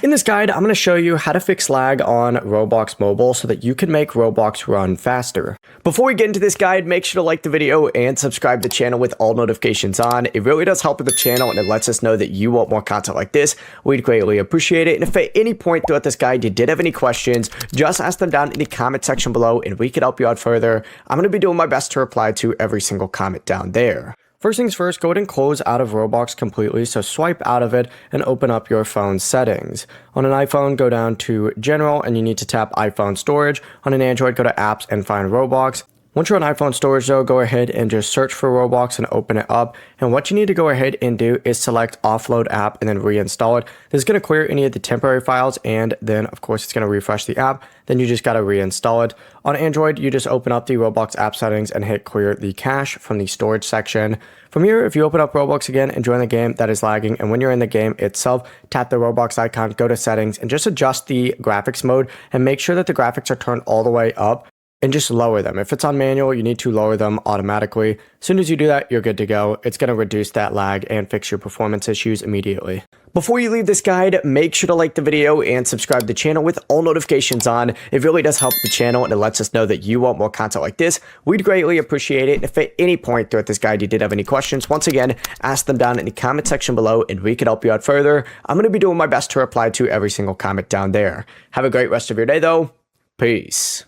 In this guide, I'm going to show you how to fix lag on Roblox Mobile so that you can make Roblox run faster. Before we get into this guide, make sure to like the video and subscribe to the channel with all notifications on. It really does help with the channel and it lets us know that you want more content like this. We'd greatly appreciate it. And if at any point throughout this guide you did have any questions, just ask them down in the comment section below and we can help you out further. I'm going to be doing my best to reply to every single comment down there. First things first, go ahead and close out of Roblox completely, so swipe out of it and open up your phone settings. On an iPhone, go down to General and you need to tap iPhone Storage. On an Android, go to Apps and find Roblox. Once you're on iPhone storage though, go ahead and just search for Roblox and open it up. And what you need to go ahead and do is select offload app and then reinstall it. This is going to clear any of the temporary files and then of course it's going to refresh the app. Then you just got to reinstall it. On Android, you just open up the Roblox app settings and hit clear the cache from the storage section. From here, if you open up Roblox again and join the game that is lagging, and when you're in the game itself, tap the Roblox icon, go to settings and just adjust the graphics mode and make sure that the graphics are turned all the way up. And just lower them. If it's on manual, you need to lower them automatically. As soon as you do that, you're good to go. It's going to reduce that lag and fix your performance issues immediately. Before you leave this guide, make sure to like the video and subscribe to the channel with all notifications on. It really does help the channel and it lets us know that you want more content like this. We'd greatly appreciate it. And if at any point throughout this guide you did have any questions, once again, ask them down in the comment section below and we can help you out further. I'm going to be doing my best to reply to every single comment down there. Have a great rest of your day though. Peace.